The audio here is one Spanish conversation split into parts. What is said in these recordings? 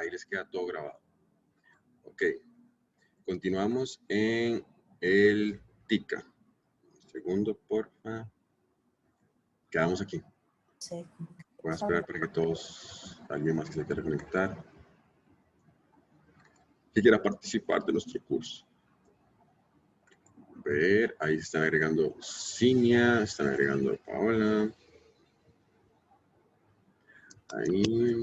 ahí les queda todo grabado. Ok, continuamos en el TICA. Un segundo, porfa. Quedamos aquí. Sí. Voy a esperar para que todos, alguien más que se quiera conectar, que quiera participar de nuestro curso. A ver, ahí están agregando Cinia, están agregando Paola. Ahí.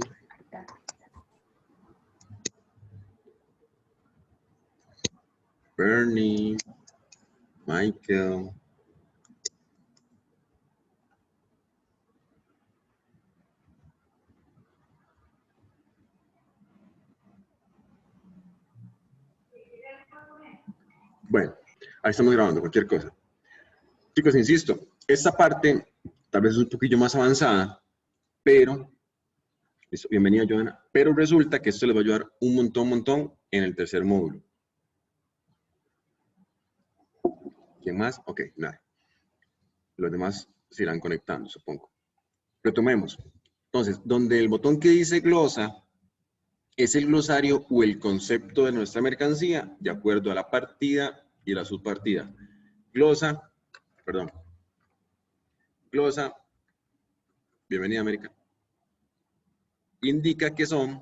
Bernie, Michael. Bueno, ahí estamos grabando cualquier cosa. Chicos, insisto, esta parte tal vez es un poquillo más avanzada, pero, bienvenida Joana, pero resulta que esto les va a ayudar un montón en el tercer módulo. ¿Quién más? Ok, nada. Los demás se irán conectando, supongo. Retomemos. Entonces, donde el botón que dice glosa es el glosario o el concepto de nuestra mercancía de acuerdo a la partida y la subpartida. Glosa, perdón. Glosa, bienvenida América, indica que son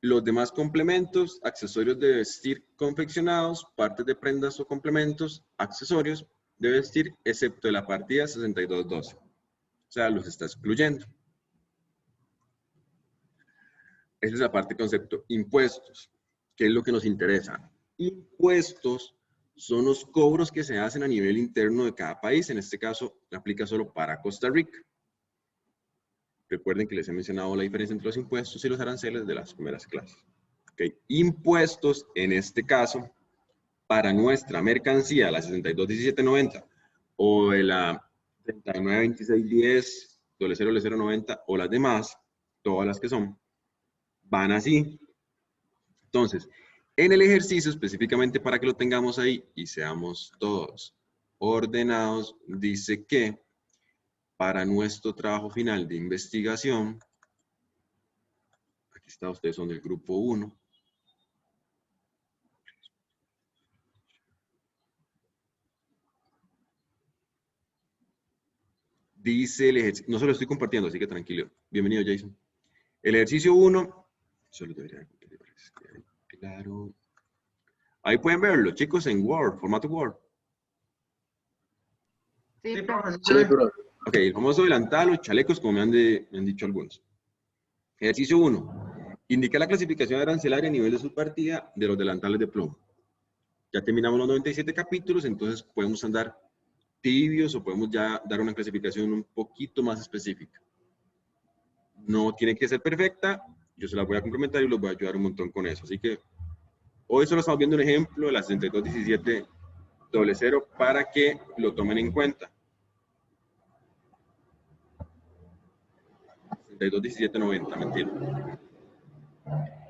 los demás complementos, accesorios de vestir confeccionados, partes de prendas o complementos, accesorios de vestir, excepto de la partida 6212. O sea, los está excluyendo. Esa es la parte concepto. Impuestos, que es lo que nos interesa. Impuestos son los cobros que se hacen a nivel interno de cada país. En este caso, aplica solo para Costa Rica. Recuerden que les he mencionado la diferencia entre los impuestos y los aranceles de las primeras clases. Okay. Impuestos, en este caso, para nuestra mercancía, la 621790 o la 392610, 000090 o las demás, todas las que son, van así. Entonces, en el ejercicio, específicamente para que lo tengamos ahí y seamos todos ordenados, dice que para nuestro trabajo final de investigación, aquí está, ustedes son del grupo 1, dice el ejercicio, no se lo estoy compartiendo, así que tranquilo. Bienvenido, Jason. El ejercicio 1, solo debería claro. Ahí pueden verlo, chicos, en Word, formato Word. Sí, profesor. Ok, el famoso delantal o chalecos, como me han dicho algunos. Ejercicio 1. Indica la clasificación arancelaria a nivel de subpartida de los delantales de plomo. Ya terminamos los 97 capítulos, entonces podemos andar tibios o podemos ya dar una clasificación un poquito más específica. No tiene que ser perfecta, yo se la voy a complementar y los voy a ayudar un montón con eso. Así que hoy solo estamos viendo un ejemplo de la 621700 para que lo tomen en cuenta. 621790, mentira.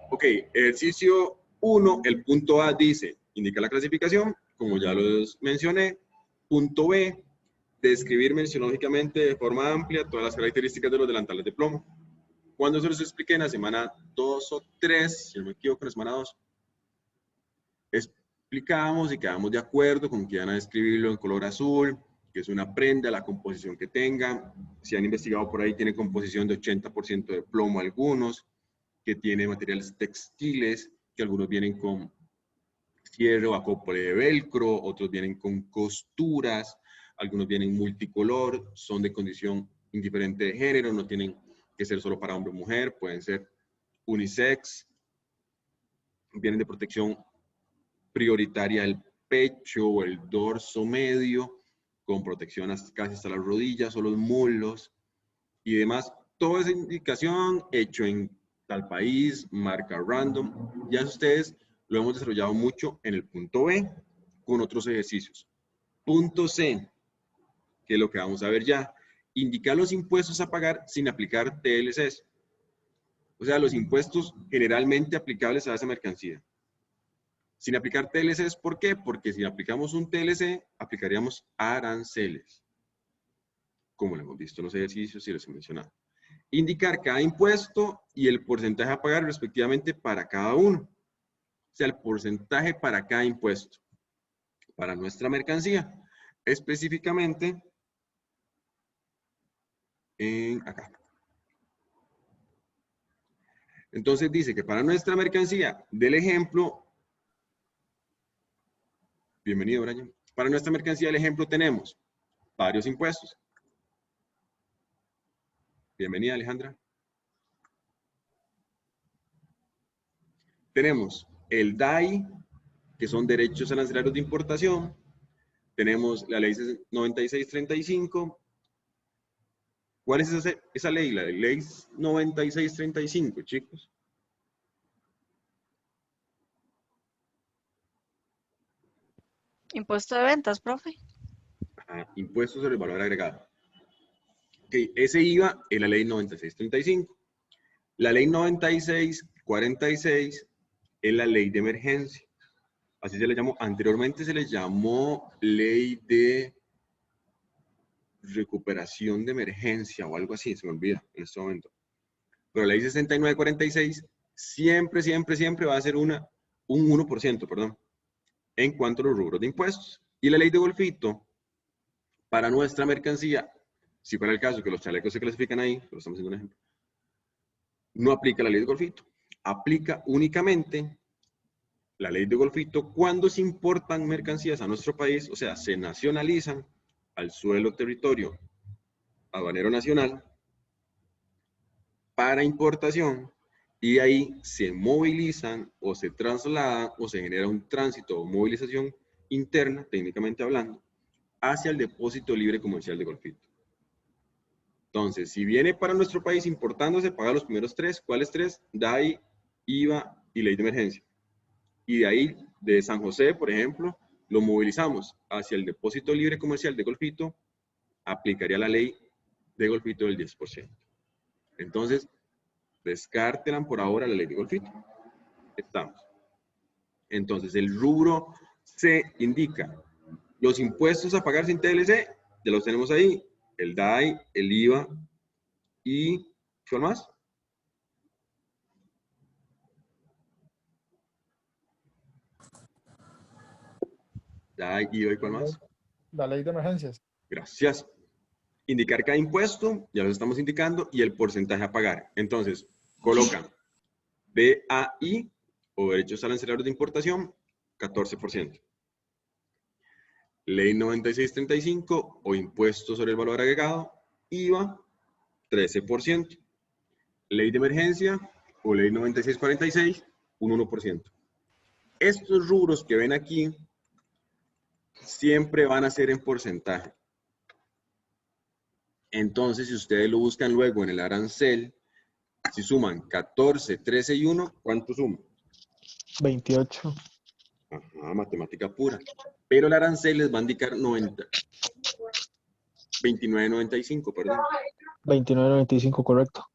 Ok, ejercicio 1, el punto A dice, indica la clasificación, como ya los mencioné. Punto B, describir mencionológicamente de forma amplia todas las características de los delantales de plomo. Cuando se los expliqué en la semana 2 o 3, si no me equivoco, en la semana 2, explicamos y quedamos de acuerdo con que van a describirlo en color azul, que es una prenda, la composición que tenga. Si han investigado por ahí, tiene composición de 80% de plomo algunos, que tiene materiales textiles, que algunos vienen con cierre o acople de velcro, otros vienen con costuras, algunos vienen multicolor, son de condición indiferente de género, no tienen que ser solo para hombre o mujer, pueden ser unisex, vienen de protección prioritaria el pecho o el dorso medio, con protección casi hasta las rodillas o los muslos y demás. Toda esa indicación hecho en tal país, marca random, ya ustedes lo hemos desarrollado mucho en el punto B con otros ejercicios. Punto C, que es lo que vamos a ver ya, indicar los impuestos a pagar sin aplicar TLCs. O sea, los impuestos generalmente aplicables a esa mercancía. Sin aplicar TLCs, ¿por qué? Porque si aplicamos un TLC, aplicaríamos aranceles, como lo hemos visto en los ejercicios y les he mencionado. indicar cada impuesto y el porcentaje a pagar respectivamente para cada uno. O sea, el porcentaje para cada impuesto. Para nuestra mercancía, específicamente en acá. Entonces dice que para nuestra mercancía del ejemplo, bienvenido Brian, para nuestra mercancía del ejemplo tenemos varios impuestos. Bienvenida Alejandra. Tenemos el DAI, que son derechos arancelarios de importación. Tenemos la ley 9635. ¿Cuál es esa ley? La ley 9635, chicos. Impuesto de ventas, profe. Ajá, impuesto sobre el valor agregado. Ok, ese IVA es la ley 9635. La ley 9646 es la ley de emergencia. Así se le llamó. Anteriormente se le llamó ley de recuperación de emergencia o algo así, se me olvida en este momento. Pero la ley 6946 siempre va a ser un 1%, perdón, en cuanto a los rubros de impuestos. Y la ley de Golfito, para nuestra mercancía, si fuera el caso que los chalecos se clasifican ahí, pero estamos haciendo un ejemplo, no aplica la ley de Golfito. Aplica únicamente la ley de Golfito cuando se importan mercancías a nuestro país, o sea, se nacionalizan al suelo territorio aduanero nacional para importación y ahí se movilizan o se trasladan o se genera un tránsito o movilización interna, técnicamente hablando, hacia el depósito libre comercial de Golfito. Entonces, si viene para nuestro país importándose, paga los primeros tres. ¿Cuáles tres? DAI, IVA y ley de emergencia. Y de ahí, de San José, por ejemplo, lo movilizamos hacia el depósito libre comercial de Golfito, aplicaría la ley de Golfito del 10%. Entonces, descártenla por ahora la ley de Golfito. Estamos. Entonces, el rubro C indica los impuestos a pagar sin TLC, ya los tenemos ahí, el DAI, el IVA y ¿cuál más? DAI, IVA y ¿cuál más? La ley de emergencias. Gracias. Indicar cada impuesto, ya lo estamos indicando, y el porcentaje a pagar. Entonces, colocan BAI o derechos arancelarios de importación, 14%. Ley 9635 o impuesto sobre el valor agregado, IVA, 13%. Ley de emergencia o ley 9646, un 1%. Estos rubros que ven aquí siempre van a ser en porcentaje. Entonces, si ustedes lo buscan luego en el arancel, si suman 14, 13 y 1, ¿cuánto suma? 28. Ajá, matemática pura. Pero el arancel les va a indicar 90. 29.95, perdón. 29.95, correcto.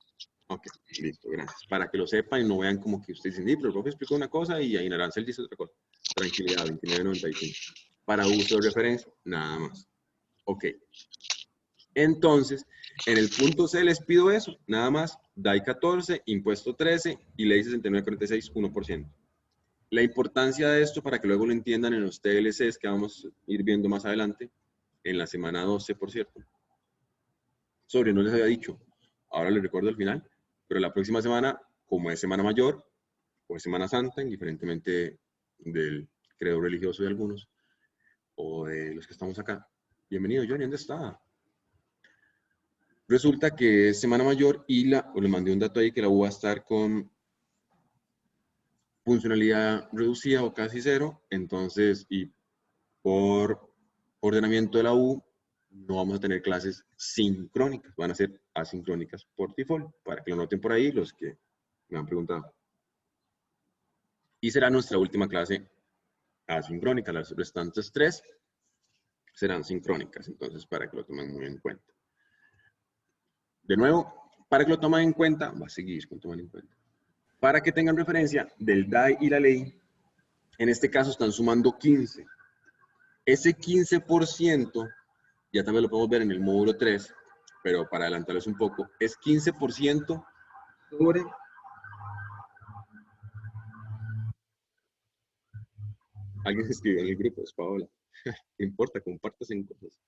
Ok, listo, gracias. Para que lo sepan y no vean como que ustedes dicen, pero el profe explicó una cosa y ahí en arancel dice otra cosa. Tranquilidad, 29.95. Para uso de referencia, nada más. Ok. Entonces, en el punto C les pido eso, nada más, DAI 14, impuesto 13 y ley 6946, 1%. La importancia de esto, para que luego lo entiendan en los TLCs que vamos a ir viendo más adelante, en la semana 12, por cierto. Sobre, no les había dicho, ahora les recuerdo al final, pero la próxima semana, como es Semana Mayor o es Semana Santa, indiferentemente del credo religioso de algunos, o de los que estamos acá. Bienvenido, Johnny, ¿dónde está? Resulta que es Semana Mayor y les mandé un dato ahí que la U va a estar con funcionalidad reducida o casi cero, entonces, y por ordenamiento de la U, no vamos a tener clases sincrónicas, van a ser asincrónicas por default, para que lo noten por ahí los que me han preguntado. Y será nuestra última clase asincrónica, las restantes 3 serán sincrónicas, entonces para que lo tomen muy en cuenta. De nuevo, para que lo tomen en cuenta, va a seguir con tomar en cuenta. Para que tengan referencia del DAI y la ley, en este caso están sumando 15. Ese 15%, ya también lo podemos ver en el módulo 3, pero para adelantarles un poco, es 15% sobre... Alguien se escribió en el grupo, es Paola. No importa, compartas en cosas.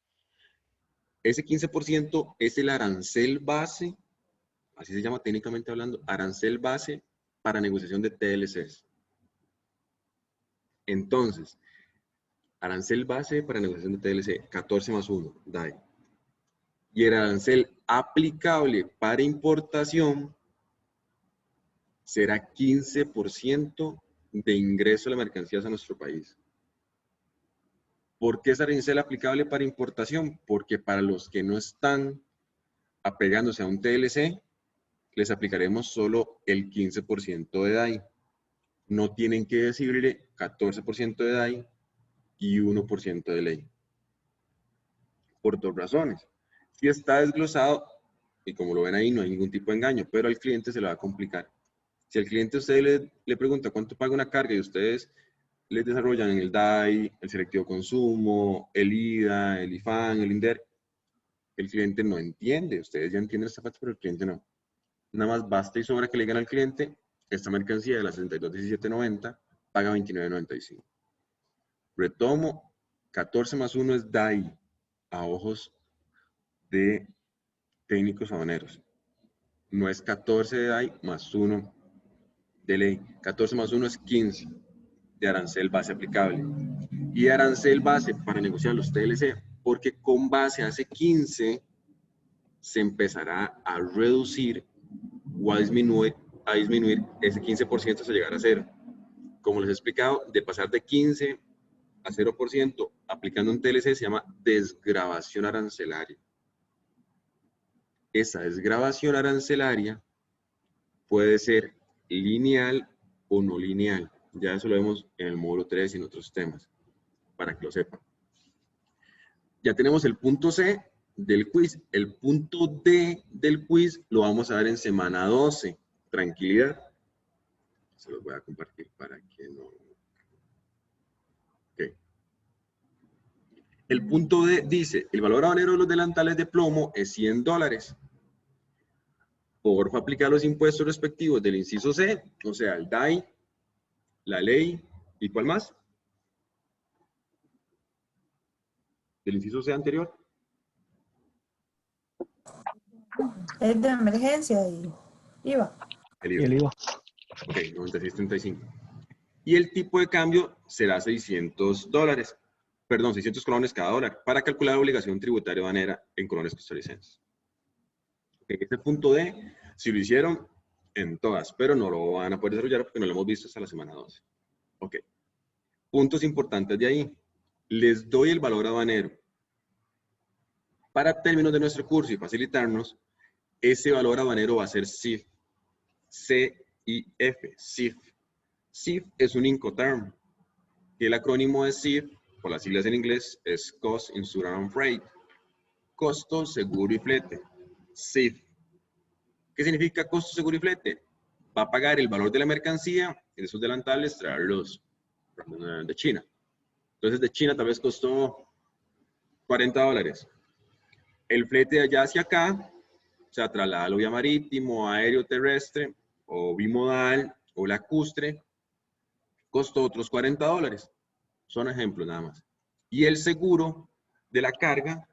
Ese 15% es el arancel base, así se llama técnicamente hablando, arancel base para negociación de TLCs. Entonces, arancel base para negociación de TLC, 14 más 1, DAI. Y el arancel aplicable para importación será 15% de ingreso de mercancías a nuestro país. ¿Por qué es arancel aplicable para importación? Porque para los que no están apegándose a un TLC, les aplicaremos solo el 15% de DAI. No tienen que decirle 14% de DAI y 1% de ley. Por dos razones. Si está desglosado, y como lo ven ahí, no hay ningún tipo de engaño, pero al cliente se le va a complicar. Si al cliente usted le pregunta cuánto paga una carga y ustedes les desarrollan el DAI, el selectivo consumo, el IDA, el IFAN, el INDER, el cliente no entiende. Ustedes ya entienden esta parte, pero el cliente no. Nada más basta y sobra que le digan al cliente, esta mercancía de la 62.1790 paga 29.95. Retomo, 14 más 1 es DAI, a ojos de técnicos aduaneros. No es 14 de DAI más 1 de ley. 14 más 1 es 15 de arancel base aplicable. Y arancel base para negociar los TLC, porque con base a ese 15 se empezará a reducir o a disminuir ese 15% hasta llegar a 0. Como les he explicado, de pasar de 15 a 0% aplicando un TLC se llama desgravación arancelaria. Esa desgravación arancelaria puede ser lineal o no lineal. Ya eso lo vemos en el módulo 3 y en otros temas, para que lo sepan. Ya tenemos el punto C del quiz. El punto D del quiz lo vamos a ver en semana 12. Tranquilidad. Se los voy a compartir para que no... Okay. El punto D dice, el valor habanero de los delantales de plomo es $100. Porfa, aplicar los impuestos respectivos del inciso C, o sea, el DAI, la ley, ¿y cuál más? Del inciso C anterior. Es de emergencia y IVA. El Y IVA. el IVA. Ok, 96.35. Y el tipo de cambio será $600. Perdón, 600 colones cada dólar, para calcular la obligación tributaria aduanera en colones costarricenses. Este punto D, si lo hicieron en todas, pero no lo van a poder desarrollar porque no lo hemos visto hasta la semana 12. Ok. Puntos importantes de ahí. Les doy el valor habanero. Para términos de nuestro curso y facilitarnos, ese valor habanero va a ser CIF. C-I-F, CIF. CIF es un Incoterm. Y el acrónimo de CIF, por las siglas en inglés, es Cost, Insurance and Freight. Costo, seguro y flete. CIF. ¿Qué significa costo, seguro y flete? Va a pagar el valor de la mercancía y de esos delantales traerlos de China. Entonces de China tal vez costó $40. El flete de allá hacia acá, o sea, traslado vía marítimo, aéreo, terrestre, o bimodal, o lacustre, costó otros $40. Son ejemplos nada más. Y el seguro de la carga,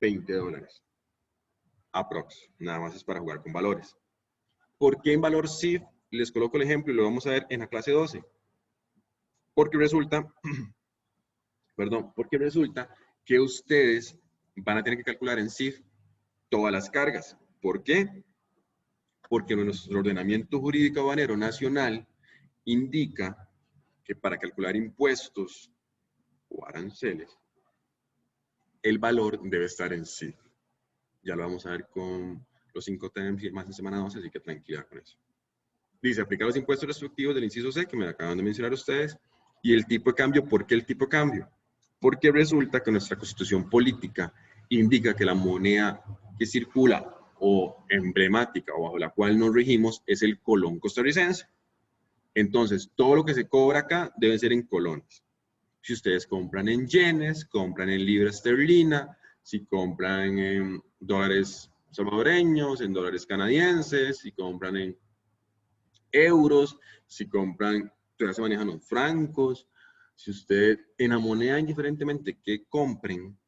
$20. Aprox. Nada más es para jugar con valores. ¿Por qué en valor CIF? Les coloco el ejemplo y lo vamos a ver en la clase 12. Porque resulta, porque resulta que ustedes van a tener que calcular en CIF todas las cargas. ¿Por qué? Porque nuestro ordenamiento jurídico aduanero nacional indica que para calcular impuestos o aranceles, el valor debe estar en CIF. Ya lo vamos a ver con los 5 temas y más en semana 12, así que tranquilidad con eso. Dice, aplicar los impuestos respectivos del inciso C, que me acaban de mencionar ustedes, y el tipo de cambio. ¿Por qué el tipo de cambio? Porque resulta que nuestra constitución política indica que la moneda que circula o emblemática o bajo la cual nos regimos es el colón costarricense. Entonces, todo lo que se cobra acá debe ser en colones. Si ustedes compran en yenes, compran en libra esterlina, si compran en dólares salvadoreños, en dólares canadienses, si compran en euros, si compran, todavía se manejan los francos. Si usted en la moneda indiferentemente que compren,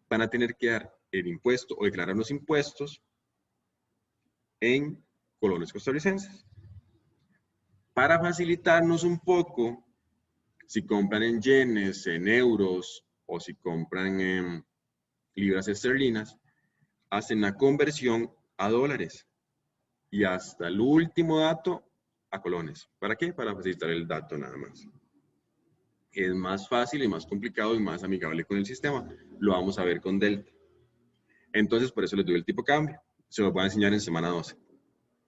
van a tener que dar el impuesto o declarar los impuestos en colones costarricenses. Para facilitarnos un poco, si compran en yenes, en euros o si compran en libras esterlinas, hacen la conversión a dólares y hasta el último dato a colones. ¿Para qué? Para facilitar el dato nada más. Es más fácil y más complicado y más amigable con el sistema. Lo vamos a ver con Delta. Entonces, por eso les doy el tipo de cambio. Se los voy a enseñar en semana 12.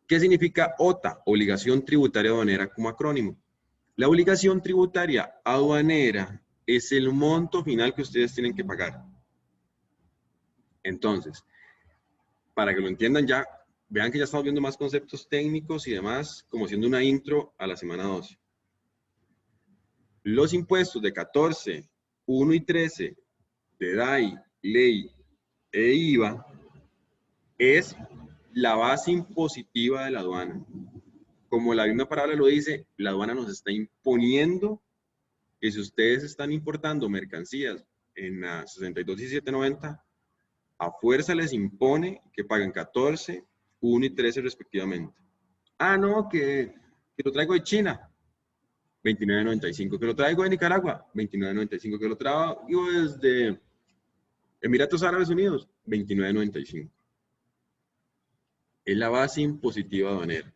¿Qué significa OTA? Obligación tributaria aduanera como acrónimo. La obligación tributaria aduanera es el monto final que ustedes tienen que pagar. Entonces, para que lo entiendan ya, vean que ya estamos viendo más conceptos técnicos y demás, como siendo una intro a la semana 12. Los impuestos de 14, 1 y 13 de DAI, ley e IVA es la base impositiva de la aduana. Como la misma palabra lo dice, la aduana nos está imponiendo que si ustedes están importando mercancías en la 62.1790, a fuerza les impone que paguen 14, 1 y 13 respectivamente. Ah, no, que lo traigo de China, 29.95. Que lo traigo de Nicaragua, 29.95. Que lo traigo desde Emiratos Árabes Unidos, 29.95. Es la base impositiva aduanera.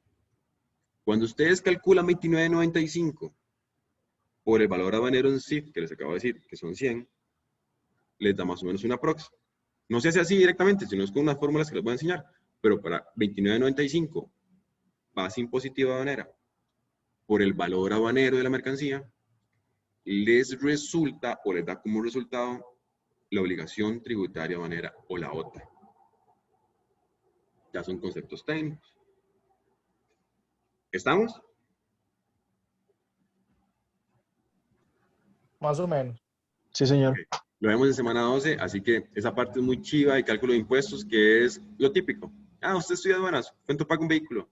Cuando ustedes calculan 29.95 por el valor aduanero en CIF, que les acabo de decir, que son 100, les da más o menos una prox. No se hace así directamente, sino es con unas fórmulas que les voy a enseñar. Pero para 29.95, base impositiva aduanera, por el valor aduanero de la mercancía, les resulta o les da como resultado la obligación tributaria aduanera o la OTA. Ya son conceptos técnicos. ¿Estamos? Más o menos. Sí, señor. Okay. Lo vemos en semana 12, así que esa parte es muy chiva de cálculo de impuestos, que es lo típico. Ah, usted estudia aduanas, ¿cuánto paga un vehículo?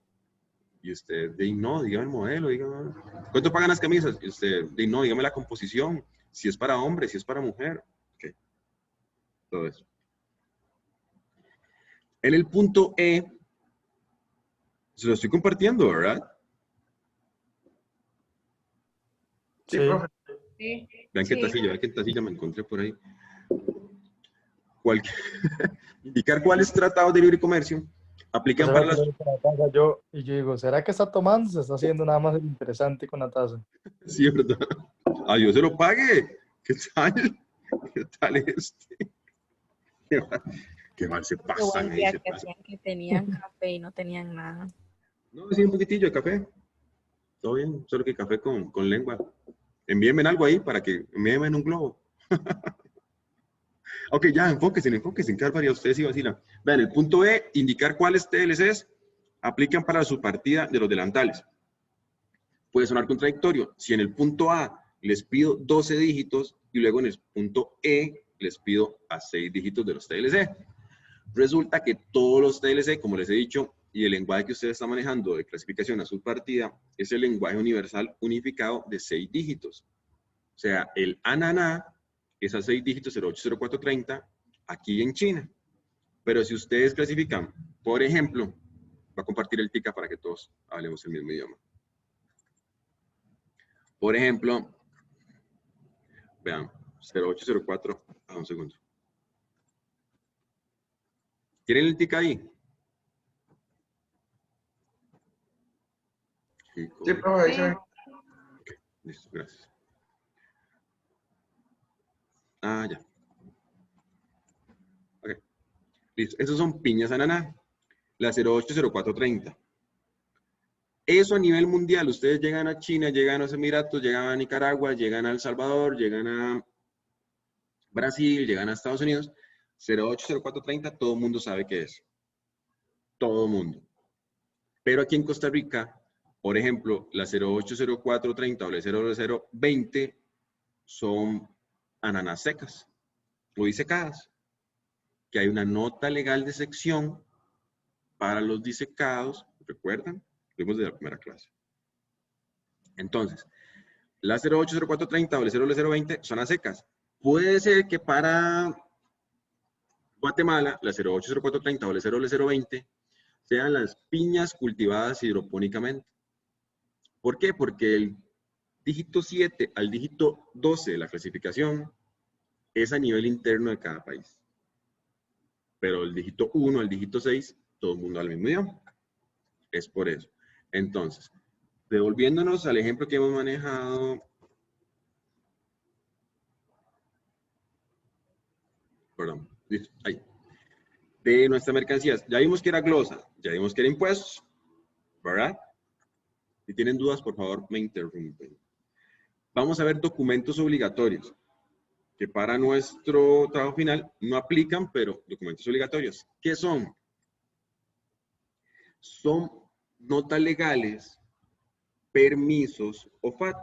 Y usted, de no, dígame el modelo, dígame. ¿Cuánto pagan las camisas? Y usted, de no, dígame la composición, si es para hombre, si es para mujer. Okay. Todo eso. En el punto E, se lo estoy compartiendo, ¿verdad? Sí. Sí. Vean qué tacilla me encontré por ahí. Indicar cuáles tratados de libre comercio aplican para las... Yo digo, ¿será que está tomando? Se está haciendo nada más interesante con la taza. Sí, es verdad. A Dios se lo pague. ¿Qué tal? ¿Qué tal este? Qué mal se pasan ahí. Se pasan. Que tenían café y no tenían nada. No, sí, un poquitillo de café. Todo bien, solo que café con lengua. Envíenme algo ahí para que envíenme en un globo. Ok, ya, enfóquense, qué barbaridad ustedes y vacilan. Vean, el punto E, indicar cuáles TLCs aplican para su partida de los delantales. Puede sonar contradictorio. Si en el punto A les pido 12 dígitos y luego en el punto E les pido a 6 dígitos de los TLC. Resulta que todos los TLC, como les he dicho, y el lenguaje que ustedes están manejando de clasificación a su partida es el lenguaje universal unificado de 6 dígitos. O sea, el ANANA es a 6 dígitos 080430 aquí en China. Pero si ustedes clasifican, por ejemplo, voy a compartir el TICA para que todos hablemos el mismo idioma. Por ejemplo, vean, 0804, un segundo. ¿Tienen el TICA ahí? Sí, profe, sí. Okay, listo, gracias. Ah, ya. Ok, listo. Esos son piñas ananá, la 080430. Eso a nivel mundial, ustedes llegan a China, llegan a los Emiratos, llegan a Nicaragua, llegan a El Salvador, llegan a Brasil, llegan a Estados Unidos, 080430, todo el mundo sabe qué es. Todo el mundo. Pero aquí en Costa Rica, por ejemplo, la 080430 o la 0020 son ananas secas o disecadas. que hay una nota legal de sección para los disecados, ¿recuerdan? Lo vimos de la primera clase. Entonces, la 08, 04, 30 o la 0020 son a secas. Puede ser que para Guatemala, la 08, 04, 30 o la 0020 sean las piñas cultivadas hidropónicamente. ¿Por qué? Porque el dígito 7 al dígito 12 de la clasificación es a nivel interno de cada país. Pero el dígito 1 al dígito 6, todo el mundo habla el mismo idioma. Es por eso. Entonces, devolviéndonos al ejemplo que hemos manejado. Perdón. Ahí. De nuestras mercancías. Ya vimos que era glosa. Ya vimos que era impuestos. ¿Verdad? Si tienen dudas, por favor, me interrumpen. Vamos a ver documentos obligatorios, que para nuestro trabajo final no aplican, pero documentos obligatorios. ¿Qué son? Son notas legales, permisos o FAT.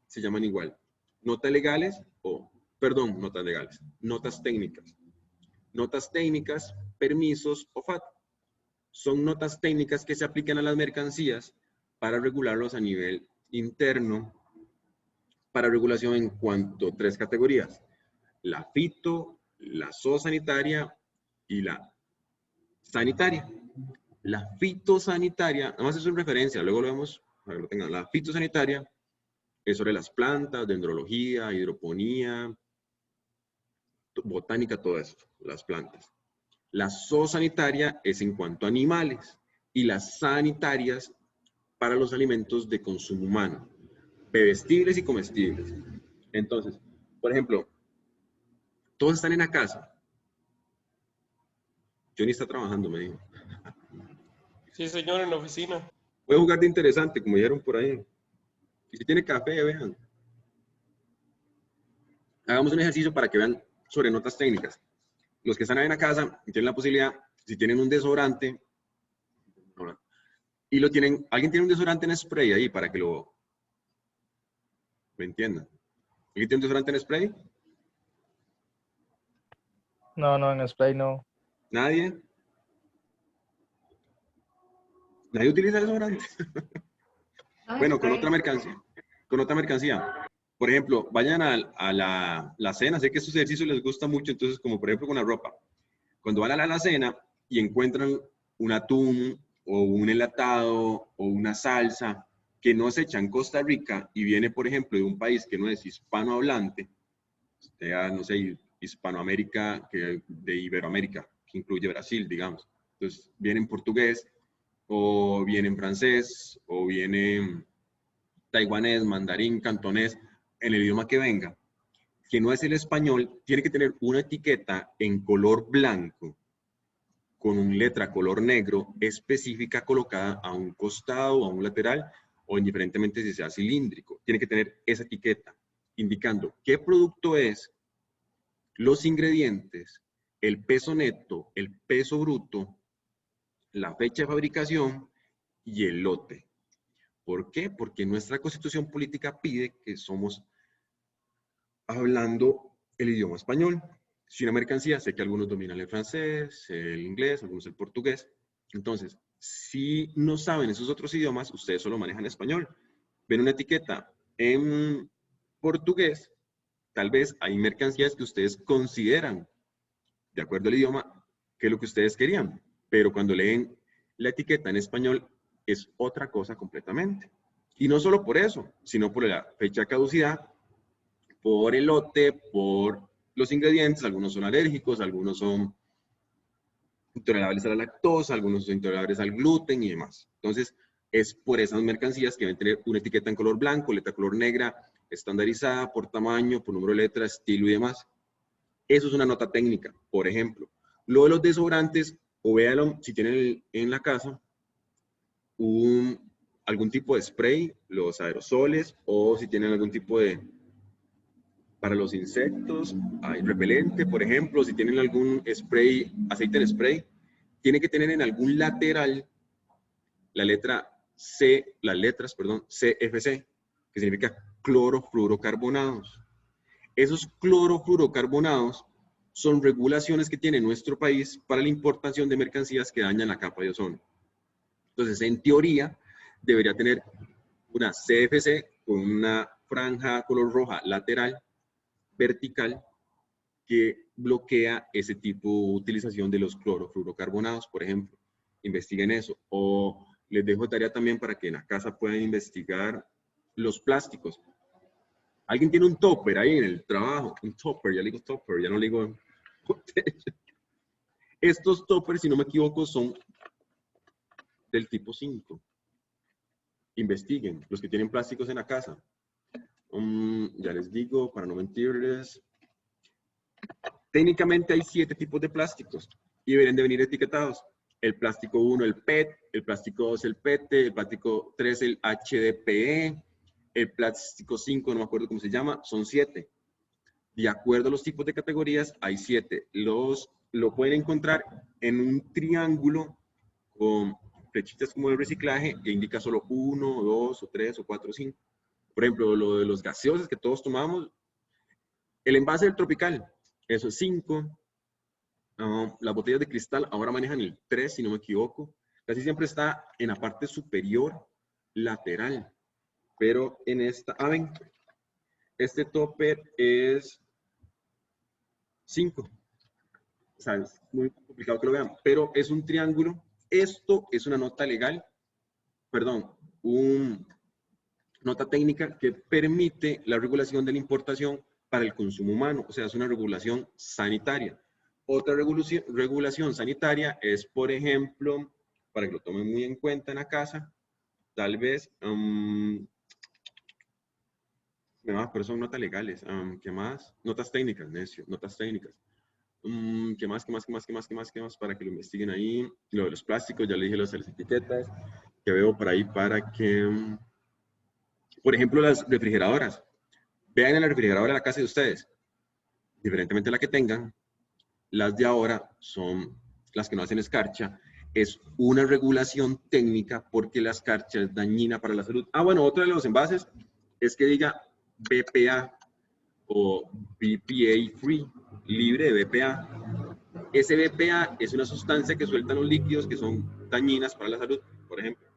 Se llaman igual. Notas legales o, perdón, notas legales. Notas técnicas. Notas técnicas, permisos o FAT. Son notas técnicas que se aplican a las mercancías para regularlos a nivel interno, para regulación en cuanto a 3 categorías. La fito, la zoosanitaria y la sanitaria. La fitosanitaria, nada más es una referencia, luego lo vemos, para que lo tengan. La fitosanitaria es sobre las plantas, dendrología, hidroponía, botánica, todo eso, las plantas. La zoosanitaria es en cuanto a animales y las sanitarias para los alimentos de consumo humano, bebestibles y comestibles. Entonces, por ejemplo, todos están en la casa. Johnny está trabajando, me dijo. Sí, señor, en la oficina. Voy a jugar de interesante, como dijeron por ahí. Y si tiene café, vean. Hagamos un ejercicio para que vean sobre notas técnicas. Los que están ahí en la casa tienen la posibilidad, si tienen un desodorante, y lo tienen, alguien tiene un desodorante en spray ahí para que lo, ¿me entiendan? ¿Alguien tiene un desodorante en spray? No, en spray no. ¿Nadie? ¿Nadie utiliza desodorante? Bueno, con otra mercancía. Con otra mercancía. Por ejemplo, vayan a la cena. Sé que estos ejercicios les gusta mucho, entonces, como por ejemplo con la ropa. Cuando van a la cena y encuentran un atún o un enlatado o una salsa que no se echa en Costa Rica y viene, por ejemplo, de un país que no es hispanohablante, sea, no sé, Hispanoamérica, de Iberoamérica, que incluye Brasil, digamos. Entonces, viene en portugués, o viene en francés, o viene en taiwanés, mandarín, cantonés, en el idioma que venga, que no es el español, tiene que tener una etiqueta en color blanco, con una letra color negro específica colocada a un costado o a un lateral, o indiferentemente si sea cilíndrico. Tiene que tener esa etiqueta, indicando qué producto es, los ingredientes, el peso neto, el peso bruto, la fecha de fabricación y el lote. ¿Por qué? Porque nuestra Constitución Política pide que somos hablando el idioma español. Si una mercancía, sé que algunos dominan el francés, el inglés, algunos el portugués. Entonces, si no saben esos otros idiomas, ustedes solo manejan español. Ven una etiqueta en portugués, tal vez hay mercancías que ustedes consideran, de acuerdo al idioma, que es lo que ustedes querían. Pero cuando leen la etiqueta en español, es otra cosa completamente. Y no solo por eso, sino por la fecha de caducidad, por el lote, por los ingredientes. Algunos son alérgicos, algunos son intolerables a la lactosa, algunos son intolerables al gluten y demás. Entonces, es por esas mercancías que deben tener una etiqueta en color blanco, letra color negra, estandarizada por tamaño, por número de letra, estilo y demás. Eso es una nota técnica, por ejemplo. Lo de los desodorantes, o véanlo si tienen en la casa algún tipo de spray, los aerosoles, o si tienen algún tipo de, para los insectos, hay repelente, por ejemplo, si tienen algún spray, aceite en spray, tiene que tener en algún lateral la letra C, las letras, perdón, CFC, que significa clorofluorocarbonados. Esos clorofluorocarbonados son regulaciones que tiene nuestro país para la importación de mercancías que dañan la capa de ozono. Entonces, en teoría, debería tener una CFC con una franja color roja lateral, vertical, que bloquea ese tipo de utilización de los clorofluorocarbonados, por ejemplo. Investiguen eso. O les dejo tarea también para que en la casa puedan investigar los plásticos. Alguien tiene un topper ahí en el trabajo, un topper, ya le digo topper, ya no le digo... Estos toppers, si no me equivoco, son del tipo 5. Investiguen, los que tienen plásticos en la casa. Ya les digo, para no mentirles. Técnicamente hay 7 tipos de plásticos y deberían de venir etiquetados. El plástico 1, el PET, el plástico 2, el PET, el plástico 3, el HDPE, el plástico 5, no me acuerdo cómo se llama, son 7. De acuerdo a los tipos de categorías, hay 7. Lo pueden encontrar en un triángulo con flechitas como el reciclaje que indica solo 1, 2, o 3, o 4, o 5. Por ejemplo, lo de los gaseosos que todos tomamos, el envase del Tropical, eso es 5. Las botellas de cristal ahora manejan el 3, si no me equivoco. Casi siempre está en la parte superior lateral. Pero en esta, ven, este topper es 5. O sea, es muy complicado que lo vean, pero es un triángulo. Esto es una nota legal, perdón, una nota técnica que permite la regulación de la importación para el consumo humano. O sea, es una regulación sanitaria. Otra regulación sanitaria es, por ejemplo, para que lo tomen muy en cuenta en la casa, tal vez, pero son notas legales. ¿Qué más? Notas técnicas, necio, notas técnicas. ¿Qué más? Para que lo investiguen ahí. Lo de los plásticos, ya le dije, las etiquetas que veo por ahí para que, por ejemplo, las refrigeradoras. Vean en la refrigeradora de la casa de ustedes, diferentemente de la que tengan, las de ahora son las que no hacen escarcha. Es una regulación técnica porque la escarcha es dañina para la salud. Bueno, otro de los envases es que diga BPA o BPA free, libre de BPA. Ese BPA es una sustancia que sueltan los líquidos que son dañinas para la salud. Por ejemplo,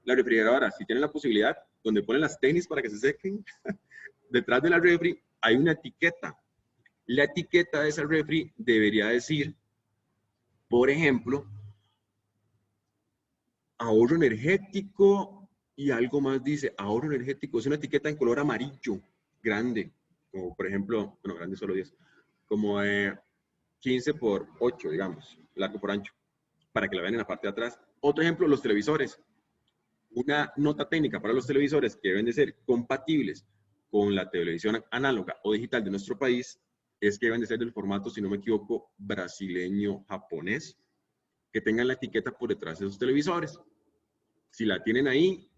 la refrigeradora, si tienen la posibilidad, donde ponen las tenis para que se sequen, detrás de la refri hay una etiqueta. La etiqueta de esa refri debería decir, por ejemplo, ahorro energético y algo más dice ahorro energético. Es una etiqueta en color amarillo, grande, como por ejemplo, bueno, grande solo 10, como 15 por 8, digamos, largo por ancho, para que la vean en la parte de atrás. Otro ejemplo, los televisores. Una nota técnica para los televisores que deben de ser compatibles con la televisión análoga o digital de nuestro país es que deben de ser del formato, si no me equivoco, brasileño-japonés, que tengan la etiqueta por detrás de esos televisores. Si la tienen ahí,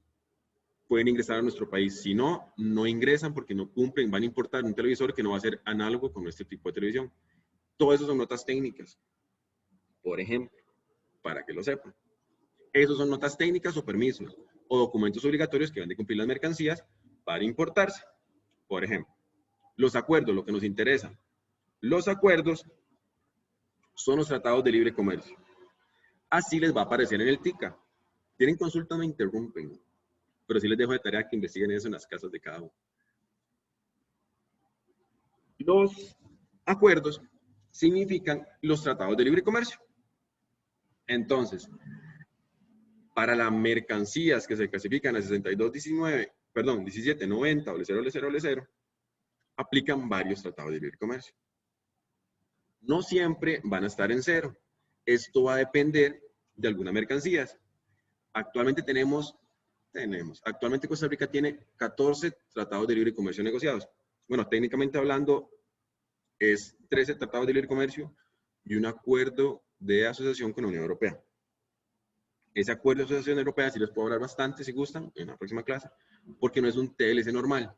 pueden ingresar a nuestro país. Si no, no ingresan porque no cumplen, van a importar un televisor que no va a ser análogo con este tipo de televisión. Todo eso son notas técnicas, por ejemplo, para que lo sepan. Esos son notas técnicas o permisos, o documentos obligatorios que deben de cumplir las mercancías para importarse. Por ejemplo, los acuerdos, lo que nos interesa. Los acuerdos son los tratados de libre comercio. Así les va a aparecer en el TICA. Tienen consulta, me interrumpen, pero sí les dejo de tarea que investiguen eso en las casas de cada uno. Los acuerdos significan los tratados de libre comercio. Entonces, para las mercancías que se clasifican a 1790 o L0, aplican varios tratados de libre comercio. No siempre van a estar en 0. Esto va a depender de algunas mercancías. Actualmente actualmente Costa Rica tiene 14 tratados de libre comercio negociados. Bueno, técnicamente hablando, es 13 tratados de libre comercio y un acuerdo de asociación con la Unión Europea. Ese acuerdo de asociación europea, sí les puedo hablar bastante si gustan en la próxima clase, porque no es un TLC normal,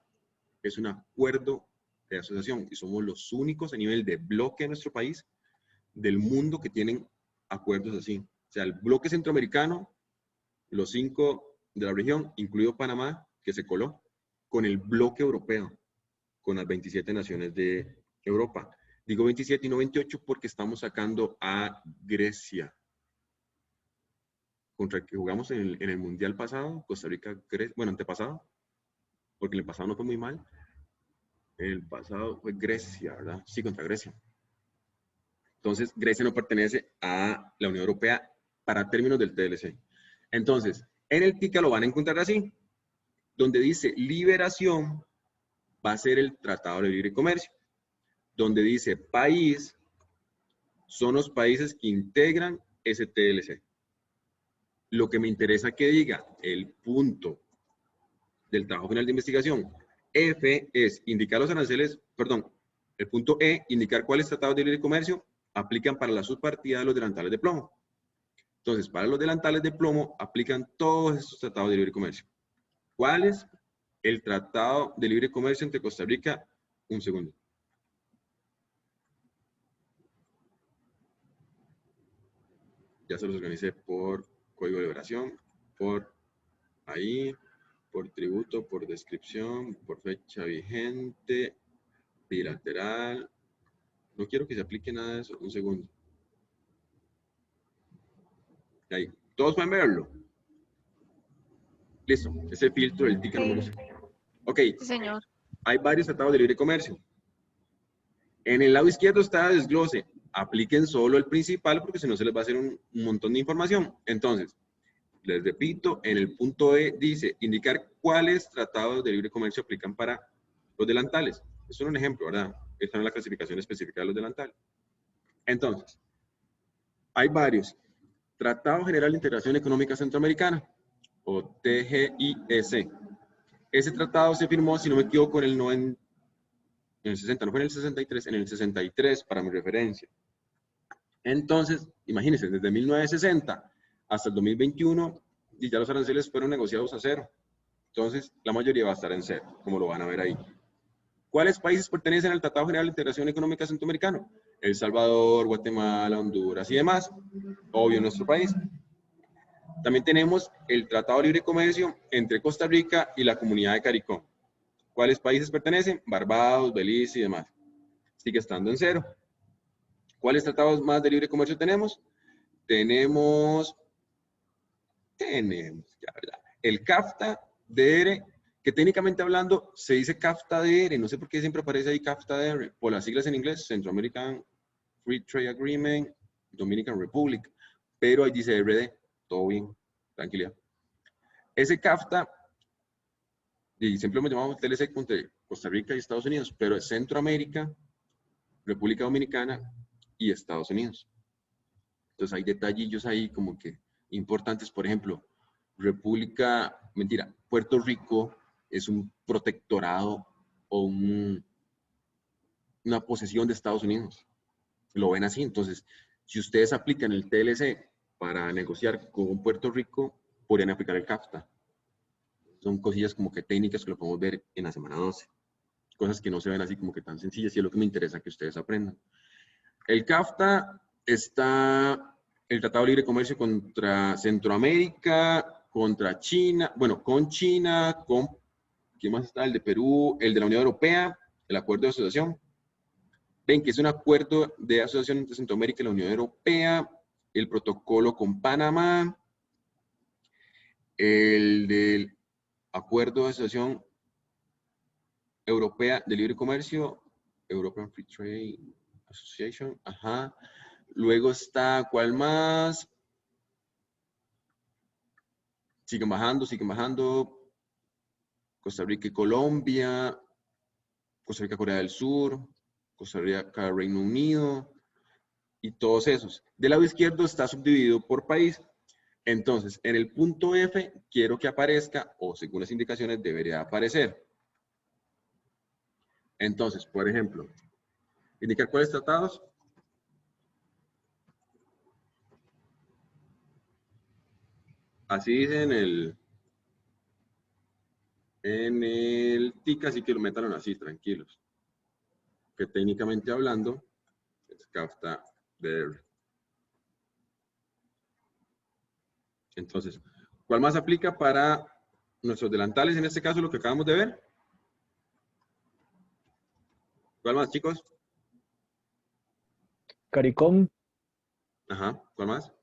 es un acuerdo de asociación y somos los únicos a nivel de bloque en nuestro país del mundo que tienen acuerdos así. O sea, el bloque centroamericano, los 5 de la región, incluido Panamá, que se coló, con el bloque europeo, con las 27 naciones de Europa. Digo 27 y no 28 porque estamos sacando a Grecia. Contra el que jugamos en el Mundial pasado, Costa Rica, Grecia, bueno, antepasado, porque en el pasado no fue muy mal. El pasado fue Grecia, ¿verdad? Sí, contra Grecia. Entonces, Grecia no pertenece a la Unión Europea para términos del TLC. Entonces, en el TICA lo van a encontrar así, donde dice liberación, va a ser el Tratado de Libre Comercio. Donde dice país, son los países que integran ese TLC. Lo que me interesa que diga el punto del trabajo final de investigación, F es indicar los aranceles, perdón, el punto E, indicar cuáles tratados de libre comercio aplican para la subpartida de los delantales de plomo. Entonces, para los delantales de plomo aplican todos estos tratados de libre comercio. ¿Cuáles? El Tratado de Libre Comercio entre Costa Rica, un segundo. Ya se los organicé por código de liberación, por ahí, por tributo, por descripción, por fecha vigente, bilateral. No quiero que se aplique nada de eso. Un segundo. Ahí. ¿Todos pueden verlo? Listo. Ese filtro del TICA no me gusta. Ok. Sí, señor. Hay varios tratados de libre comercio. En el lado izquierdo está desglose. Apliquen solo el principal porque si no se les va a hacer un montón de información. Entonces, les repito, en el punto E dice indicar cuáles tratados de libre comercio aplican para los delantales. Es un ejemplo, ¿verdad? Esta no es la clasificación específica de los delantales. Entonces, hay varios. Tratado General de Integración Económica Centroamericana, o TGIEC. Ese tratado se firmó, si no me equivoco, en el 60, no fue en el 63, en el 63 para mi referencia. Entonces, imagínense, desde 1960 hasta el 2021, y ya los aranceles fueron negociados a cero. Entonces, la mayoría va a estar en cero, como lo van a ver ahí. ¿Cuáles países pertenecen al Tratado General de Integración Económica Centroamericana? El Salvador, Guatemala, Honduras y demás. Obvio, nuestro país. También tenemos el Tratado de Libre Comercio entre Costa Rica y la Comunidad de CARICOM. ¿Cuáles países pertenecen? Barbados, Belice y demás. Sigue estando en cero. ¿Cuáles tratados más de libre comercio tenemos? Tenemos, ya, ¿verdad? El CAFTA-DR, que técnicamente hablando se dice CAFTA-DR, no sé por qué siempre aparece ahí CAFTA-DR, por las siglas en inglés, Central American Free Trade Agreement, Dominican Republic, pero ahí dice RD, todo bien, tranquilidad. Ese CAFTA, y siempre lo llamamos TLC entre Costa Rica y Estados Unidos, pero es Centroamérica, República Dominicana y Estados Unidos. Entonces hay detallillos ahí como que importantes, por ejemplo, Puerto Rico es un protectorado o una posesión de Estados Unidos. Lo ven así, entonces, si ustedes aplican el TLC para negociar con Puerto Rico, podrían aplicar el CAFTA. Son cosillas como que técnicas que lo podemos ver en la semana 12. Cosas que no se ven así como que tan sencillas y es lo que me interesa que ustedes aprendan. El CAFTA está el Tratado de Libre Comercio contra Centroamérica, contra China, bueno, con China, con, ¿quién más está? El de Perú, el de la Unión Europea, el acuerdo de asociación. Ven que es un acuerdo de asociación entre Centroamérica y la Unión Europea, el protocolo con Panamá, el del acuerdo de asociación europea de libre comercio, European Free Trade Association, ajá. Luego está, ¿cuál más? Siguen bajando. Costa Rica y Colombia, Costa Rica, Corea del Sur, Costa Rica, Reino Unido, y todos esos. Del lado izquierdo está subdividido por país. Entonces, en el punto F, quiero que aparezca, o según las indicaciones, debería aparecer. Entonces, por ejemplo, indicar cuáles tratados. Así dice en el TIC, así que lo metan así, tranquilos. Que técnicamente hablando, es CAFTA-DR. Entonces, ¿cuál más aplica para nuestros delantales? En este caso, lo que acabamos de ver. ¿Cuál más, chicos? CARICOM. Ajá, ¿cuál más?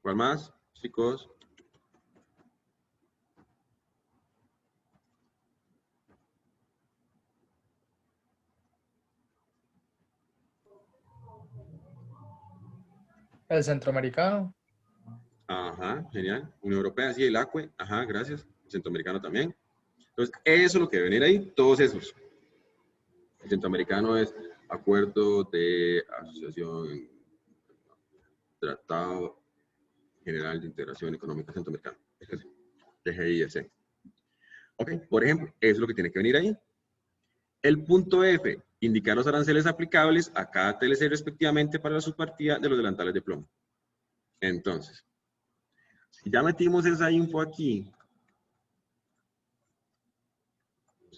¿Cuál más, chicos? El centroamericano. Ajá, genial. Unión Europea, sí, el ACUE. Ajá, gracias. El centroamericano también. Entonces, eso es lo que debe venir ahí, todos esos. El centroamericano es Acuerdo de Asociación, Tratado General de Integración Económica Centroamericana. TGIC. Ok, por ejemplo, eso es lo que tiene que venir ahí. El punto F, indicar los aranceles aplicables a cada TLC respectivamente para la subpartida de los delantales de plomo. Entonces, si ya metimos esa info aquí,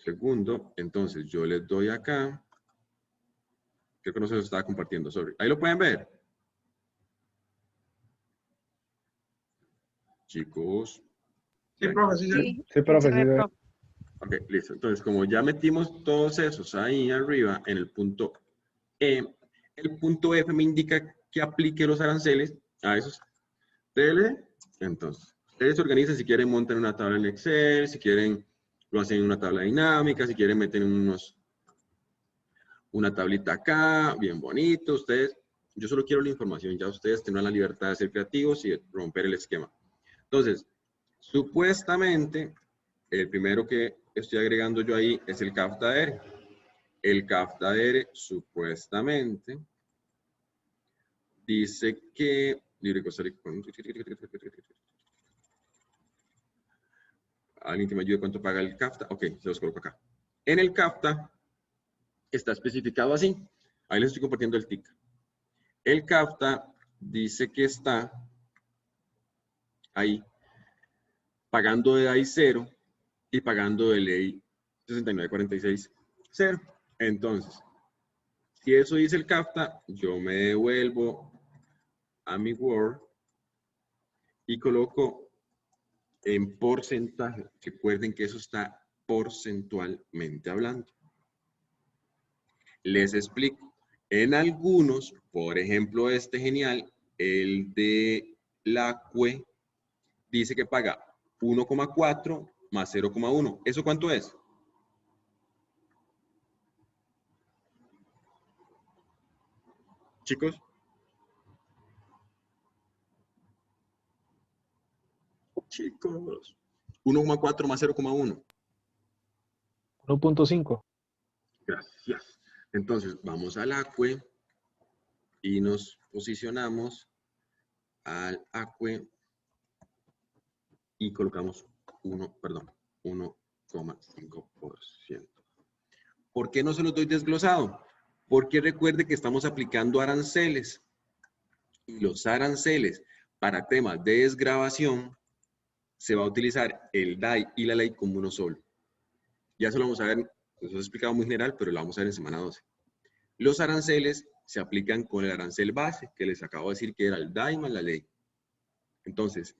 segundo, entonces yo les doy acá, creo que no se los estaba compartiendo, sorry. Ahí lo pueden ver. Chicos. Sí, profe, sí, sí. Sí, profe, sí, profe. Ok, listo. Entonces, como ya metimos todos esos ahí arriba en el punto E, el punto F me indica que aplique los aranceles a esos TL. Entonces, ustedes se organizan, si quieren montan una tabla en Excel, si quieren lo hacen en una tabla dinámica, si quieren meten una tablita acá, bien bonito. Ustedes, yo solo quiero la información, ya ustedes tendrán la libertad de ser creativos y de romper el esquema. Entonces, supuestamente, el primero que estoy agregando yo ahí es el CAFTA-R. El CAFTA-R, supuestamente, dice que... ¿Alguien que me ayude cuánto paga el CAFTA? Ok, se los coloco acá. En el CAFTA está especificado así. Ahí les estoy compartiendo el TIC. El CAFTA dice que está ahí pagando de DAI 0 y pagando de ley 6946-0. Entonces, si eso dice el CAFTA, yo me devuelvo a mi Word y coloco en porcentaje. Recuerden que eso está porcentualmente hablando. Les explico. En algunos, por ejemplo, este genial, el de la CUE, dice que paga 1,4 más 0,1. ¿Eso cuánto es? Chicos. Chicos. 1,4 más 0,1. 1.5. Gracias. Entonces, vamos al ACUE y nos posicionamos al ACUE y colocamos 1,5%. ¿Por qué no se los doy desglosado? Porque recuerde que estamos aplicando aranceles. Y los aranceles para temas de desgravación se va a utilizar el DAI y la ley como uno solo. Ya se lo vamos a ver, eso es explicado muy general, pero lo vamos a ver en semana 12. Los aranceles se aplican con el arancel base, que les acabo de decir que era el DAI más la ley. Entonces,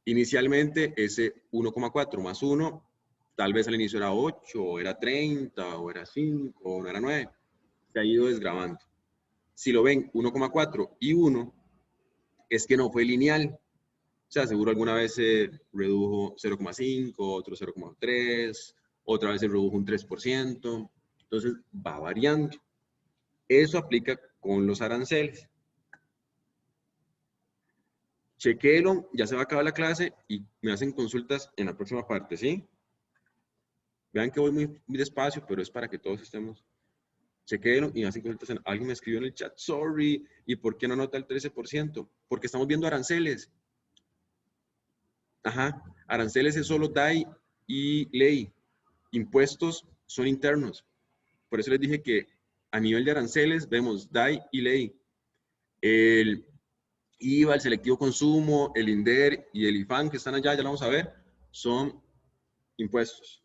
inicialmente ese 1,4 más 1, tal vez al inicio era 8, o era 30, o era 5, o no era 9. Se ha ido desgravando. Si lo ven 1,4 y 1, es que no fue lineal. O sea, seguro alguna vez se redujo 0,5, otro 0,3, otra vez se redujo un 3%. Entonces, va variando. Eso aplica con los aranceles. Chequéelo, ya se va a acabar la clase y me hacen consultas en la próxima parte, ¿sí? Vean que voy muy despacio, pero es para que todos estemos. Chequéelo y me hacen consultas. Alguien me escribió en el chat, sorry, ¿y por qué no nota el 13%? Porque estamos viendo aranceles. Ajá, aranceles es solo DAI y ley. Impuestos son internos. Por eso les dije que a nivel de aranceles vemos DAI y ley. El IVA, el selectivo consumo, el INDER y el IFAN que están allá, ya lo vamos a ver, son impuestos.